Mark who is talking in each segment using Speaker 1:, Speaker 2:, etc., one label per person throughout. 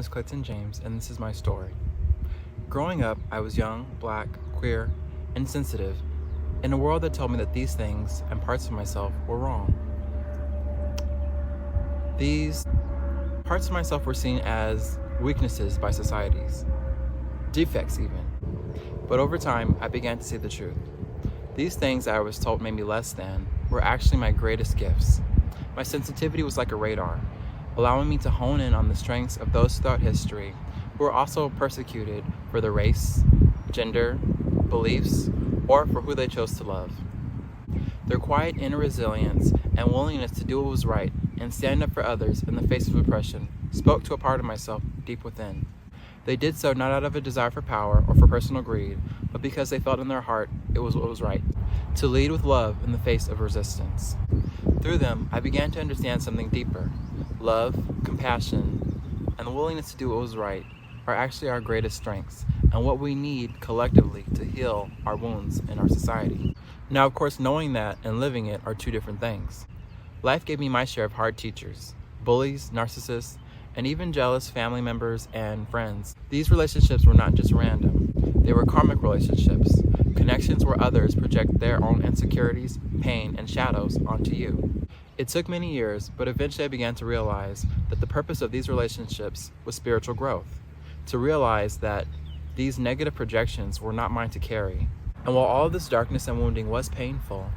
Speaker 1: is Clayton James, and this is my story. Growing up, I was young, black, queer, and sensitive in a world that told me that these things and parts of myself were wrong. These parts of myself were seen as weaknesses by societies, defects even. But over time, I began to see the truth. These things that I was told made me less than were actually my greatest gifts. My sensitivity was like a radar, allowing me to hone in on the strengths of those throughout history who were also persecuted for their race, gender, beliefs, or for who they chose to love. Their quiet inner resilience and willingness to do what was right and stand up for others in the face of oppression spoke to a part of myself deep within. They did so not out of a desire for power or for personal greed, but because they felt in their heart it was what was right, to lead with love in the face of resistance. Through them, I began to understand something deeper. Love, compassion, and the willingness to do what was right are actually our greatest strengths and what we need collectively to heal our wounds in our society. Now, of course, knowing that and living it are two different things. Life gave me my share of hard teachers, bullies, narcissists, and even jealous family members and friends. These relationships were not just random. They were karmic relationships, connections where others project their own insecurities, pain, and shadows onto you. It took many years, but eventually I began to realize that the purpose of these relationships was spiritual growth, to realize that these negative projections were not mine to carry. And while all of this darkness and wounding was painful,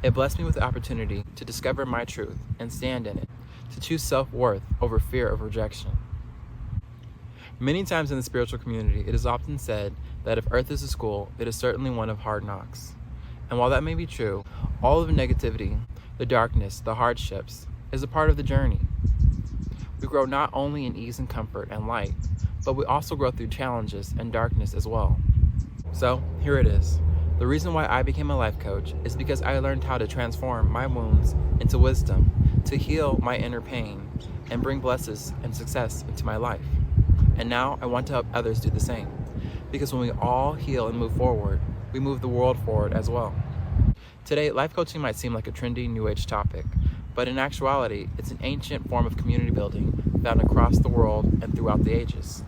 Speaker 1: it blessed me with the opportunity to discover my truth and stand in it, to choose self-worth over fear of rejection. Many times in the spiritual community, it is often said that if Earth is a school, it is certainly one of hard knocks. And while that may be true, all of the negativity, the darkness, the hardships, is a part of the journey. We grow not only in ease and comfort and light, but we also grow through challenges and darkness as well. So here it is. The reason why I became a life coach is because I learned how to transform my wounds into wisdom, to heal my inner pain, and bring blessings and success into my life. And now I want to help others do the same. Because when we all heal and move forward, we move the world forward as well. Today, life coaching might seem like a trendy New Age topic, but in actuality, it's an ancient form of community building found across the world and throughout the ages.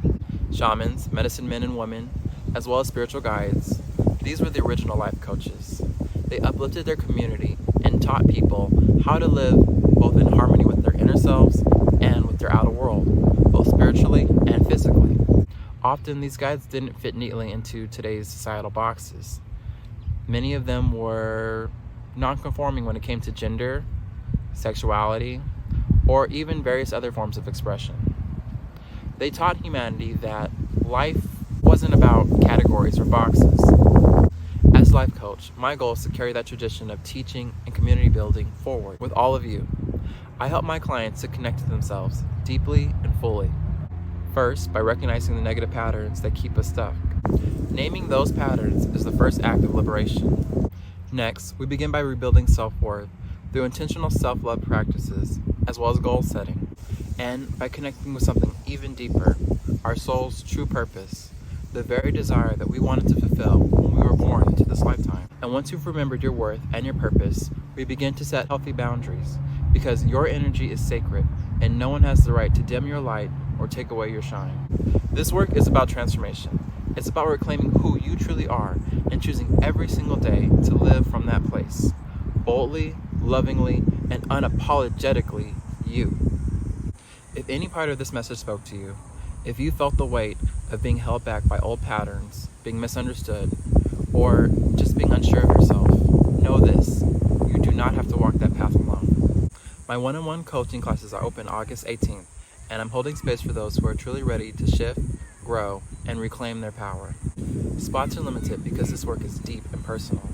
Speaker 1: Shamans, medicine men and women, as well as spiritual guides, these were the original life coaches. They uplifted their community and taught people how to live both in harmony with their inner selves and with their outer world, both spiritually and physically. Often, these guides didn't fit neatly into today's societal boxes. Many of them were non-conforming when it came to gender, sexuality, or even various other forms of expression. They taught humanity that life wasn't about categories or boxes. As a life coach, my goal is to carry that tradition of teaching and community building forward with all of you. I help my clients to connect to themselves deeply and fully. First, by recognizing the negative patterns that keep us stuck. Naming those patterns is the first act of liberation. Next, we begin by rebuilding self-worth through intentional self-love practices, as well as goal setting, and by connecting with something even deeper, our soul's true purpose, the very desire that we wanted to fulfill when we were born into this lifetime. And once you've remembered your worth and your purpose, we begin to set healthy boundaries, because your energy is sacred, and no one has the right to dim your light or take away your shine. This work is about transformation. It's about reclaiming who you truly are and choosing every single day to live from that place, boldly, lovingly, and unapologetically you. If any part of this message spoke to you, if you felt the weight of being held back by old patterns, being misunderstood, or just being unsure of yourself, know this: you do not have to walk that path alone. My one-on-one coaching classes are open August 18th, and I'm holding space for those who are truly ready to shift, grow, and reclaim their power. Spots are limited because this work is deep and personal.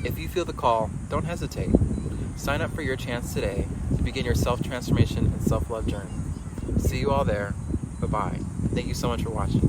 Speaker 1: If you feel the call, don't hesitate. Sign up for your chance today to begin your self-transformation and self-love journey. See you all there. Bye-bye. Thank you so much for watching.